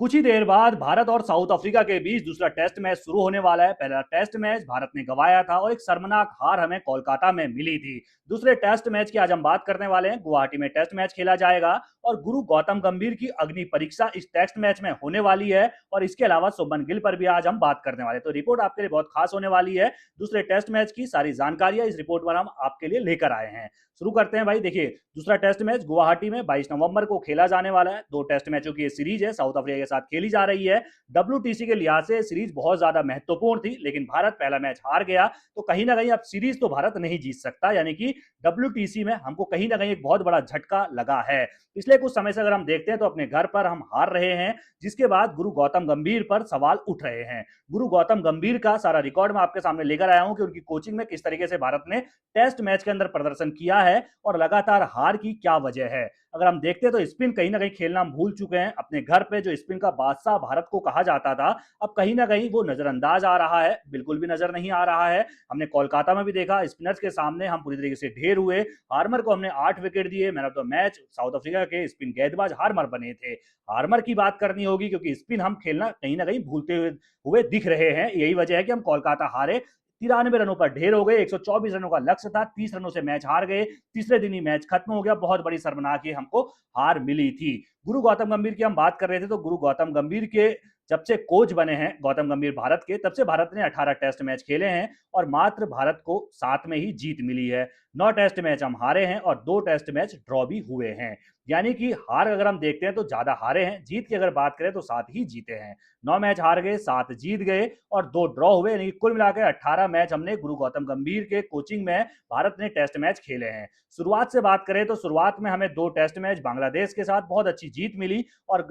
कुछ ही देर बाद भारत और साउथ अफ्रीका के बीच दूसरा टेस्ट मैच शुरू होने वाला है। पहला टेस्ट मैच भारत ने गंवाया था और एक शर्मनाक हार हमें कोलकाता में मिली थी। दूसरे टेस्ट मैच की आज हम बात करने वाले हैं। गुवाहाटी में टेस्ट मैच खेला जाएगा और गुरु गौतम गंभीर की अग्नि परीक्षा इस टेस्ट मैच में होने वाली है। और इसके अलावा शुभमन गिल पर भी आज हम बात करने वाले हैं, तो रिपोर्ट आपके लिए बहुत खास होने वाली है। दूसरे टेस्ट मैच की सारी जानकारियां इस रिपोर्ट पर हम आपके लिए लेकर आए हैं। शुरू करते हैं भाई। देखिए, दूसरा टेस्ट मैच गुवाहाटी में 22 नवंबर को खेला जाने वाला है। दो टेस्ट मैचों की ये सीरीज है, साउथ अफ्रीका के साथ खेली जा रही है। डब्ल्यूटीसी के लिहाज से सीरीज बहुत ज्यादा महत्वपूर्ण थी, लेकिन भारत पहला मैच हार गया, तो कहीं ना कहीं अब सीरीज तो भारत नहीं जीत सकता। यानी कि डब्ल्यूटीसी में हमको कहीं ना कहीं एक बहुत बड़ा झटका लगा है। पिछले कुछ समय से अगर हम देखते हैं तो अपने घर पर हम हार रहे हैं, जिसके बाद गुरु गौतम गंभीर पर सवाल उठ रहे हैं। गुरु गौतम गंभीर का सारा रिकॉर्ड मैं आपके सामने लेकर आया हूं कि उनकी कोचिंग में किस तरीके से भारत ने टेस्ट मैच के अंदर प्रदर्शन किया है और लगातार हार की क्या वजह है। अगर हम देखते हैं तो स्पिन कहीं ना कहीं खेलना हम भूल चुके हैं। अपने घर पे जो स्पिन का बादशाह भारत को कहा जाता था, अब कहीं ना कहीं वो नजरअंदाज आ रहा है, बिल्कुल भी नजर नहीं आ रहा है। हमने कोलकाता में भी देखा, स्पिनर्स के सामने हम पूरी तरीके से ढेर हुए। हार्मर को हमने 8 विकेट दिए, man of the match south Africa के स्पिन गेंदबाज हार्मर बने थे। हार्मर की बात करनी होगी क्योंकि स्पिन हम खेलना कहीं ना कहीं भूलते हुए दिख रहे हैं। यही वजह है कि हम कोलकाता हारे। 93 रनों पर ढेर हो गए। 124 रनों का लक्ष्य था, 30 रनों से मैच हार गए। तीसरे दिन ही मैच खत्म हो गया। बहुत बड़ी शर्मनाक ही हमको हार मिली थी। गुरु गौतम गंभीर की हम बात कर रहे थे, तो गुरु गौतम गंभीर के जब से कोच बने हैं गौतम गंभीर भारत के, तब से भारत ने 18 टेस्ट मैच खेले हैं और मात्र भारत को 7 में ही जीत मिली है। 9 टेस्ट मैच हम हारे हैं और 2 टेस्ट मैच ड्रॉ भी हुए हैं। यानी कि हार अगर हम देखते हैं तो ज्यादा हारे हैं, जीत की अगर बात करें तो 7 ही जीते हैं। 9 मैच हार गए, 7 जीत गए और 2 ड्रॉ हुए। यानी कुल मिलाकर 18 मैच हमने गुरु गौतम गंभीर के कोचिंग में भारत ने टेस्ट मैच खेले हैं। शुरुआत से बात करें तो शुरुआत में हमें 2 टेस्ट मैच बांग्लादेश के साथ बहुत अच्छी जीत मिली और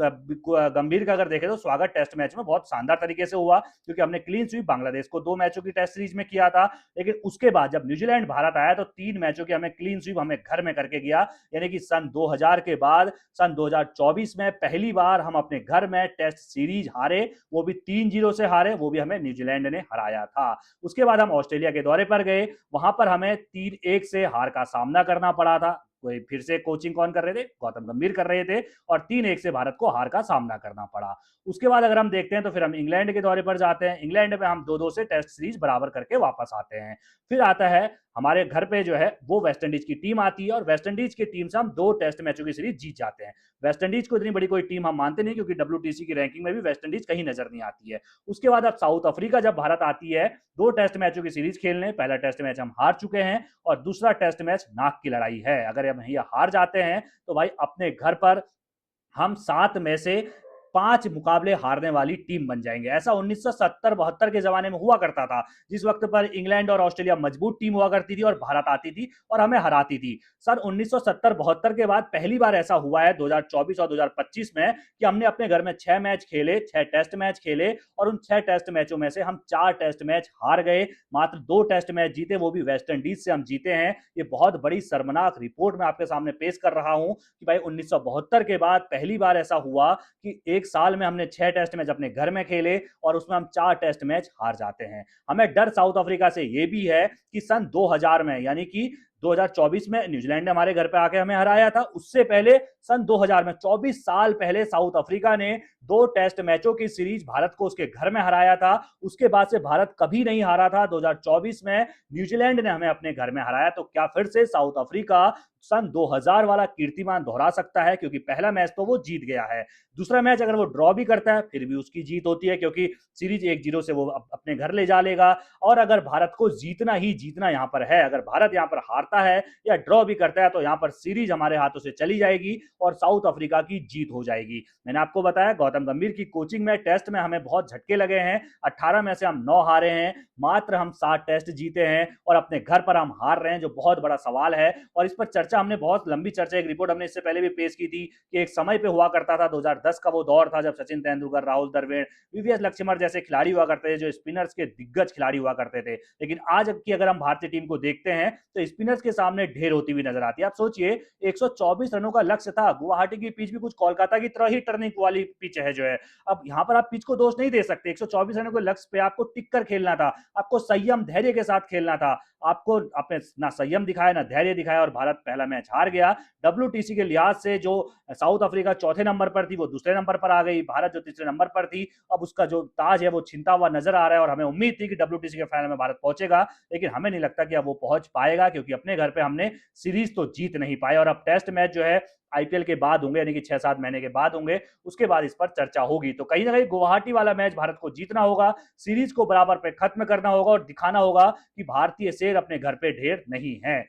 गंभीर का अगर देखें तो स्वागत टेस्ट मैच में बहुत शानदार तरीके से हुआ, क्योंकि हमने क्लीन स्वीप बांग्लादेश को 2 मैचों की टेस्ट सीरीज में किया था। लेकिन उसके बाद जब न्यूजीलैंड भारत आया तो 3 मैचों की हमें क्लीन स्वीप हमें घर में करके गया। यानी कि सन 2000 के बाद सन 2024 में पहली बार हम अपने घर में टेस्ट सीरीज हारे, वो भी 3-0 से हारे, वो भी हमें न्यूजीलैंड ने हराया था। उसके बाद हम ऑस्ट्रेलिया के दौरे पर गए, वहां पर हमें 3-1 से हार का सामना करना पड़ा था। कोई फिर से कोचिंग कौन कर रहे थे? गौतम गंभीर कर रहे थे और 3-1 से भारत को हार का सामना करना पड़ा। उसके बाद अगर हम देखते हैं तो फिर हम इंग्लैंड के दौरे पर जाते हैं। इंग्लैंड में हम 2-2 से टेस्ट सीरीज बराबर करके वापस आते हैं। फिर आता है हमारे घर पे जो है वो वेस्ट इंडीज की टीम आती है और वेस्ट इंडीज की टीम से हम 2 टेस्ट मैचों की सीरीज जीत जाते हैं। वेस्ट इंडीज को इतनी बड़ी कोई टीम हम मानते नहीं, क्योंकि डब्ल्यूटीसी की रैंकिंग में भी वेस्ट इंडीज कहीं नजर नहीं आती है। उसके बाद अब साउथ अफ्रीका जब भारत आती है 2 टेस्ट मैचों की सीरीज खेलने, पहला टेस्ट मैच हम हार चुके हैं और दूसरा टेस्ट मैच नाक की लड़ाई है। अगर हम ये हार जाते हैं तो भाई अपने घर पर हम 7 में से 5 मुकाबले हारने वाली टीम बन जाएंगे। ऐसा 1970-72 के जमाने में हुआ करता था, जिस वक्त पर इंग्लैंड और ऑस्ट्रेलिया मजबूत टीम हुआ करती थी और भारत आती थी और हमें हराती थी। सन 1970-72 के बाद पहली बार ऐसा हुआ है 2024 और 2025 में कि हमने अपने घर में 6 मैच खेले, 6 टेस्ट मैच खेले और उन 6 टेस्ट मैचों में से हम 4 टेस्ट मैच हार गए, मात्र 2 टेस्ट मैच जीते, वो भी वेस्ट इंडीज से हम जीते हैं। ये बहुत बड़ी शर्मनाक रिपोर्ट मैं आपके सामने पेश कर रहा हूं कि भाई 1972 के बाद पहली बार ऐसा हुआ कि एक साल में हमने 6 टेस्ट मैच अपने घर में खेले और उसमें हम 4 टेस्ट मैच हार जाते हैं। हमें डर साउथ अफ्रीका से यह भी है कि सन 2000 में, यानी कि 2024 में न्यूजीलैंड ने हमारे घर पे आके हमें हराया था, उससे पहले सन 2000 में 24 साल पहले साउथ अफ्रीका ने 2 टेस्ट मैचों की सीरीज भारत को उसके घर में हराया था। उसके बाद से भारत कभी नहीं हारा था। 2024 में न्यूजीलैंड ने हमें अपने घर में हराया, तो क्या फिर से साउथ अफ्रीका सन 2000 वाला कीर्तिमान दोहरा सकता है? क्योंकि पहला मैच तो वो जीत गया है, दूसरा मैच अगर वो ड्रॉ भी करता है फिर भी उसकी जीत होती है, क्योंकि सीरीज 1-0 से वो अपने घर ले जा लेगा। और अगर भारत को जीतना ही जीतना यहां पर है, अगर भारत यहां पर हारता है या ड्रॉ भी करता है तो यहां पर सीरीज हमारे हाथों से चली जाएगी और साउथ अफ्रीका की जीत हो जाएगी। मैंने आपको बताया गौतम गंभीर की कोचिंग में टेस्ट में हमें बहुत झटके लगे हैं। 18 में से हम 9 हारे हैं, मात्र हम 7 टेस्ट जीते हैं और अपने घर पर हम हार रहे हैं, जो बहुत बड़ा सवाल है। और इस पर चर्चा हमने बहुत लंबी चर्चा, एक रिपोर्ट हमने इससे पहले भी पेश की थी कि एक समय पे हुआ करता था, 2010 का वो दौर था जब सचिन तेंदुलकर, राहुल द्रविड़, वीवीएस लक्ष्मण जैसे खिलाड़ी हुआ करते थे, जो स्पिनर्स के दिग्गज खिलाड़ी हुआ करते थे। लेकिन आज की अगर हम भारतीय टीम को देखते हैं तो स्पिनर्स चैलेंजर्स के सामने ढेर होती हुई नजर आती है। आप सोचिए 124 रनों का लक्ष्य था। गुवाहाटी की पिच भी कुछ कोलकाता की तरह ही टर्निंग वाली पिच है जो है। अब यहाँ पर आप पिच को दोष नहीं दे सकते। 124 रनों के लक्ष्य पे आपको टिक कर खेलना था, आपको संयम धैर्य के साथ खेलना था। आपको अपने ना संयम दिखाया ना धैर्य दिखाया और भारत पहला मैच हार गया। डब्ल्यूटीसी के लिहाज से जो साउथ अफ्रीका चौथे नंबर पर थी वो दूसरे नंबर पर आ गई, भारत जो तीसरे नंबर पर थी अब उसका जो ताज है वो छिनता हुआ नजर आ रहा है। और हमें उम्मीद थी कि डब्ल्यूटीसी के फाइनल में भारत पहुंचेगा, लेकिन हमें नहीं लगता कि अब वो पहुंच पाएगा, क्योंकि अपने घर पे हमने सीरीज तो जीत नहीं पाए। और अब टेस्ट मैच जो है आईपीएल के बाद होंगे, यानी कि 6-7 महीने के बाद होंगे, उसके बाद इस पर चर्चा होगी। तो कहीं ना कहीं गुवाहाटी वाला मैच भारत को जीतना होगा, सीरीज को बराबर पे खत्म करना होगा और दिखाना होगा कि भारतीय शेर अपने घर पे ढेर नहीं है।